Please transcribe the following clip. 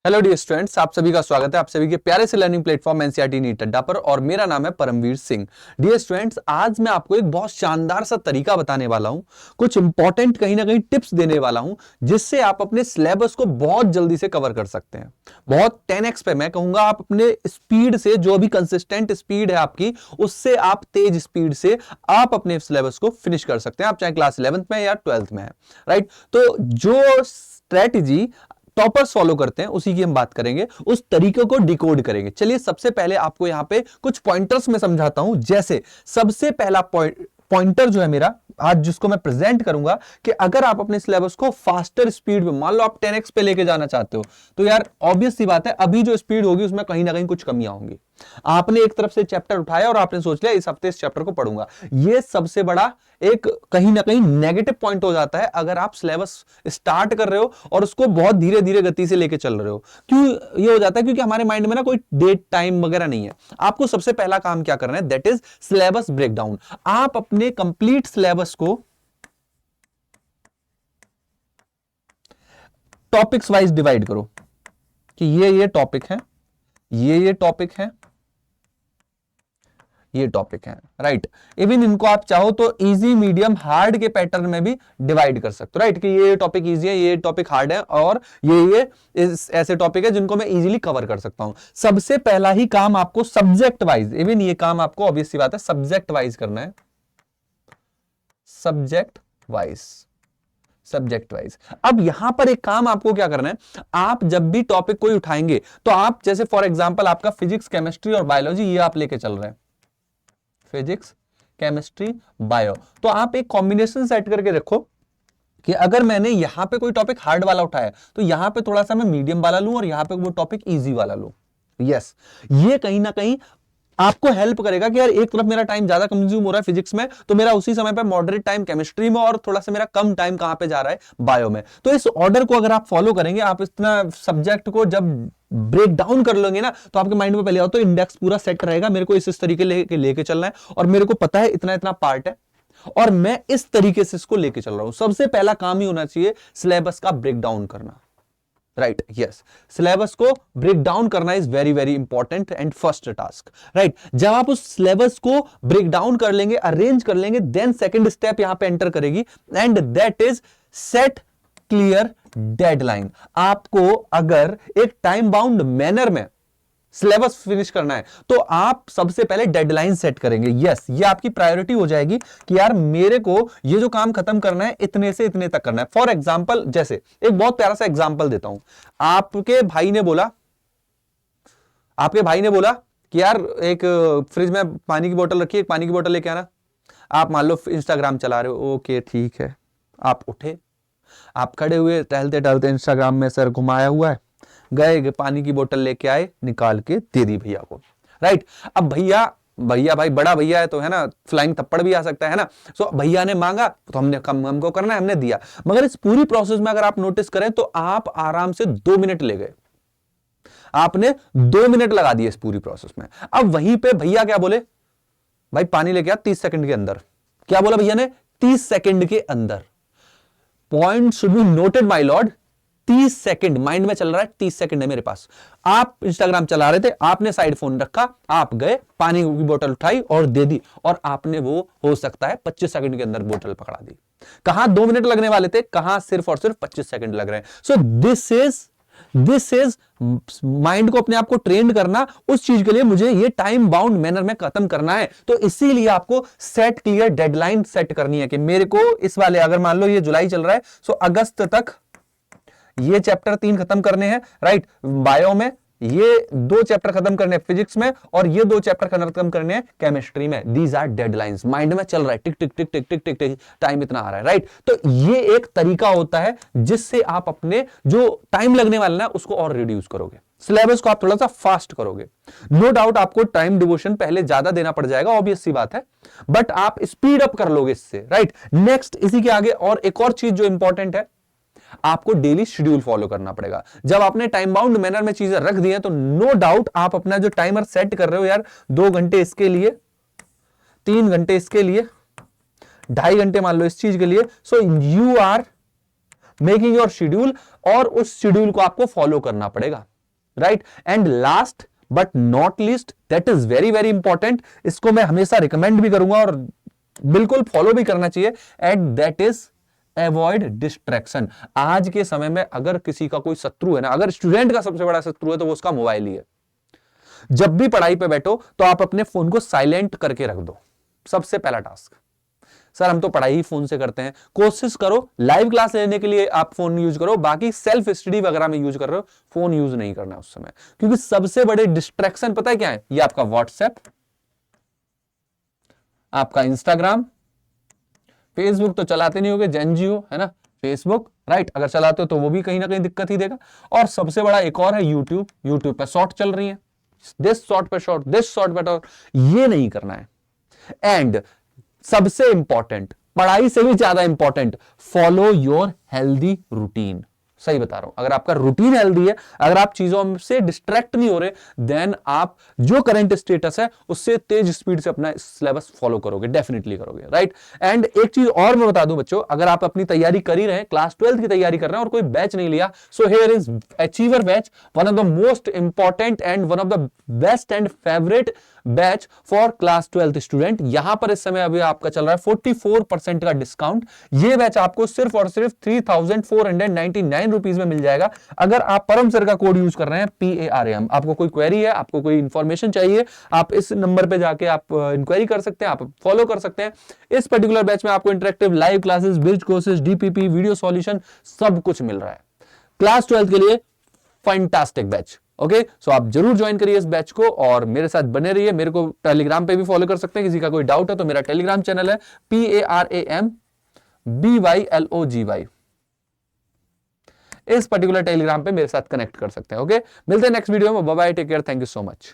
Hello dear students, आप सभी का स्वागत है आप सभी के प्यारे से लर्निंग प्लेटफॉर्म एनसीईआरटी नीट अड्डा पर। और मेरा नाम है परमवीर सिंह। डियर स्टूडेंट्स, आज मैं आपको एक बहुत शानदार सा तरीका बताने वाला हूं, कुछ इंपॉर्टेंट कहीं ना कहीं टिप्स देने वाला हूं, जिससे आप अपने सिलेबस को बहुत जल्दी से कवर कर सकते हैं। बहुत 10x पे मैं कहूंगा, आप अपने स्पीड से, जो भी कंसिस्टेंट स्पीड है आपकी, उससे आप तेज स्पीड से आप अपने सिलेबस को फिनिश कर सकते हैं, आप चाहे क्लास 11th में या 12th में है। राइट, तो जो स्ट्रेटेजी टॉपर्स फॉलो करते हैं उसी की हम बात करेंगे, उस तरीके को डिकोड करेंगे। चलिए, सबसे पहले आपको यहां पे कुछ पॉइंटर्स में समझाता हूं। जैसे सबसे पहला पॉइंटर जो है मेरा आज, जिसको मैं प्रेजेंट करूंगा, कि अगर आप अपने सिलेबस को फास्टर स्पीड पे, मान लो आप 10x पे लेके जाना चाहते हो, तो यार ऑब्वियस सी बात है, अभी जो स्पीड होगी उसमें कहीं ना कहीं कुछ कमियां होंगी। आपने एक तरफ से चैप्टर उठाया और आपने सोच लिया इस हफ्ते इस चैप्टर को पढ़ूंगा। यह सबसे बड़ा एक कहीं ना कहीं नेगेटिव पॉइंट हो जाता है अगर आप सिलेबस स्टार्ट कर रहे हो और उसको बहुत धीरे धीरे गति से लेके चल रहे हो। क्यों ये हो जाता है? क्योंकि हमारे माइंड में ना कोई डेट टाइम वगैरह नहीं है। आपको सबसे पहला काम क्या करना है, दैट इज सिलेबस ब्रेकडाउन। आप अपने कंप्लीट सिलेबस को टॉपिक्स वाइज डिवाइड करो कि ये टॉपिक है, ये टॉपिक है, ये टॉपिक है। राइट, इवन इनको आप चाहो तो इजी, मीडियम, हार्ड के पैटर्न में भी डिवाइड कर सकते हो। राइट, कि ये टॉपिक इजी है, ये टॉपिक हार्ड है, और ये ऐसे टॉपिक है जिनको मैं इजीली कवर कर सकता हूं। सबसे पहला ही काम आपको सब्जेक्ट वाइज, इवन ये काम आपको ऑब्वियस सी बात है सब्जेक्ट वाइज करना है। Subject wise, subject wise. अब यहां पर एक काम आपको क्या करना है, आप जब भी टॉपिक कोई उठाएंगे तो आप, जैसे फॉर एग्जांपल आपका फिजिक्स, केमिस्ट्री और बायोलॉजी, ये आप लेके चल रहे हैं, फिजिक्स, केमिस्ट्री, बायो, तो आप एक कॉम्बिनेशन सेट करके रखो कि अगर मैंने यहां पे कोई टॉपिक हार्ड वाला उठाया तो यहां पे थोड़ा सा मैं मीडियम वाला लूं और यहां पे वो टॉपिक इजी वाला लूं। यस, ये कहीं ना कहीं आपको हेल्प करेगा कि यार एक तरफ मेरा टाइम ज्यादा कंज्यूम हो रहा है फिजिक्स में, तो मेरा उसी समय पे मॉडरेट टाइम केमिस्ट्री में, और थोड़ा सा मेरा कम टाइम कहां पे जा रहा है, बायो में। तो इस ऑर्डर को अगर आप फॉलो करेंगे, आप इतना सब्जेक्ट को जब ब्रेक डाउन कर लोगे ना, तो आपके माइंड में पहले आओ तो इंडेक्स पूरा सेट रहेगा, मेरे को इस तरीके लेके चलना है, और मेरे को पता है इतना इतना पार्ट है और मैं इस तरीके से इसको लेके चल रहा हूं। सबसे पहला काम ही होना चाहिए सिलेबस का ब्रेक डाउन करना। राइट, यस, सिलेबस को ब्रेक डाउन करना is very very important and first task. Right, जब आप उस सिलेबस को ब्रेक डाउन कर लेंगे, अरेंज कर लेंगे, देन सेकंड स्टेप यहां पे एंटर करेगी, and that is set clear deadline. आपको अगर एक टाइम बाउंड मैनर में सिलेबस फिनिश करना है तो आप सबसे पहले डेडलाइन सेट करेंगे। यस, ये आपकी प्रायोरिटी हो जाएगी कि यार मेरे को ये जो काम खत्म करना है इतने से इतने तक करना है। फॉर एग्जांपल, जैसे एक बहुत प्यारा सा एग्जांपल देता हूं। आपके भाई ने बोला कि यार एक फ्रिज में पानी की बोतल रखी है, एक पानी की बोतल लेके आना। आप मान लो इंस्टाग्राम चला रहे हो, ओके ठीक है, आप उठे, आप खड़े हुए, टहलते टहलते इंस्टाग्राम में सर घुमाया हुआ है, गए पानी की बोतल लेके आए, निकाल के दे दी भैया को। राइट, अब भैया भाई बड़ा भैया है तो है ना, फ्लाइंग थप्पड़ भी आ सकता है ना। सो भैया ने मांगा तो हमको करना है, हमने दिया। मगर इस पूरी प्रोसेस में अगर आप नोटिस करें तो आप आराम से 2 मिनट ले गए, आपने 2 मिनट लगा दिए इस पूरी प्रोसेस में। अब वहीं पे भैया क्या बोले, भाई पानी लेके आ 30 सेकंड के अंदर। क्या बोला भैया ने? 30 सेकंड के अंदर। Point should be noted my Lord, 30 second mind में चल रहा है, 30 सेकंड है मेरे पास। आप इंस्टाग्राम चला रहे थे, आपने साइड फोन रखा, आप गए, पानी की बोतल उठाई और दे दी, और आपने वो हो सकता है 25 सेकंड के अंदर बोतल पकड़ा दी। कहां 2 मिनट लगने वाले थे, कहां सिर्फ और सिर्फ 25 सेकंड लग रहे हैं। सो दिस इज माइंड को अपने आप को ट्रेन करना उस चीज के लिए, मुझे ये टाइम बाउंड मैनर में खत्म करना है। तो इसीलिए आपको सेट क्लियर डेडलाइन सेट करनी है कि मेरे को इस वाले, अगर मान लो ये जुलाई चल रहा है, सो अगस्त तक ये चैप्टर 3 खत्म करने हैं। राइट, बायो में ये 2 चैप्टर खत्म करने हैं, फिजिक्स में, और ये 2 चैप्टर खत्म करने हैं केमिस्ट्री में। दीज आर डेडलाइंस, माइंड में चल रहा है, टिक टिक टिक टिक टिक टिक टिक, टाइम इतना आ रहा है। राइट, तो ये एक तरीका होता है जिससे आप अपने जो टाइम लगने वाला है उसको और रिड्यूस करोगे, सिलेबस को आप थोड़ा सा फास्ट करोगे। नो डाउट आपको टाइम डिवोशन पहले ज्यादा देना पड़ जाएगा, ऑब्वियस सी बात है, बट आप स्पीड अप कर लोगे इससे। राइट, नेक्स्ट, इसी के आगे और एक और चीज जो इंपॉर्टेंट है, आपको डेली शेड्यूल फॉलो करना पड़ेगा। जब आपने टाइम बाउंड मैनर में चीजें रख दी हैं तो नो डाउट आप अपना जो टाइमर सेट कर रहे हो, यार 2 घंटे इसके लिए, 3 घंटे इसके लिए, 2.5 घंटे मान लो इस चीज के लिए, so you are making your schedule, और उस शेड्यूल को आपको फॉलो करना पड़ेगा। Right. And last but not least, that is very very important, इसको मैं हमेशा रिकमेंड भी करूंगा और बिल्कुल फॉलो भी करना चाहिए, and that is avoid distraction. आज के समय में अगर किसी का कोई शत्रु है ना, अगर स्टूडेंट का सबसे बड़ा शत्रु है तो वो उसका मोबाइल ही है। जब भी पढ़ाई पे बैठो तो आप अपने फोन को साइलेंट करके रख दो, सबसे पहला टास्क। सर हम तो पढ़ाई ही फोन से करते हैं, कोशिश करो लाइव क्लास लेने के लिए आप फोन यूज करो, बाकी सेल्फ स्टडी वगैरह में यूज कर रहे हो, फोन यूज नहीं करना उस समय, क्योंकि सबसे बड़े डिस्ट्रैक्शन पता है क्या है? ये आपका व्हाट्सएप, आपका इंस्टाग्राम, फेसबुक तो चलाते नहीं होगे, जेन जी हो है ना, फेसबुक राइट, अगर चलाते हो तो वो भी कहीं ना कहीं दिक्कत ही देगा। और सबसे बड़ा एक और है यूट्यूब, यूट्यूब पे शॉर्ट चल रही है, दिस शॉर्ट पे शॉर्ट, दिस शॉर्ट पे शॉर्ट, ये नहीं करना है। एंड सबसे इंपॉर्टेंट, पढ़ाई से भी ज्यादा important, follow your healthy routine. सही बता रहा हूं, अगर आपका रूटीन हेल्दी है, अगर आप चीजों से डिस्ट्रैक्ट नहीं हो रहे, देन आप जो करंट स्टेटस है उससे तेज स्पीड से अपना सिलेबस फॉलो करोगे, डेफिनेटली करोगे, राइट। एंड एक चीज और मैं बता दूं बच्चों, अगर आप अपनी तैयारी कर ही रहे हैं, क्लास 12th की तैयारी कर रहे हैं और कोई बैच नहीं लिया, so here is achiever batch, one of the most important and one of the best and favourite batch for class 12th student. यहां पर इस समय अभी आपका चल रहा है 44% का डिस्काउंट। ये बैच आपको सिर्फ और सिर्फ 3499 रुपीज में मिल जाएगा, अगर आप परम सर का कोड यूज कर रहे हैं PARAM। आपको कोई क्वेरी है, आपको कोई इंफॉर्मेशन चाहिए, आप इस नंबर पे जाके आप इंक्वायरी कर सकते हैं, आप फॉलो कर सकते हैं। इस पर्टिकुलर बैच में आपको interactive live classes, bridge courses, DPP, video solution, सब कुछ मिल रहा है क्लास 12th के लिए। Fantastic batch, okay. सो आप जरूर ज्वाइन करिए इस बैच को और मेरे साथ बने रहिए। मेरे को टेलीग्राम पे भी फॉलो कर सकते हैं, किसी का कोई डाउट है तो मेरा टेलीग्राम चैनल है PARAMBYLOGY, इस पर्टिकुलर टेलीग्राम पे मेरे साथ कनेक्ट कर सकते हैं, ओके। मिलते हैं नेक्स्ट वीडियो में, bye bye, take care, thank you so much.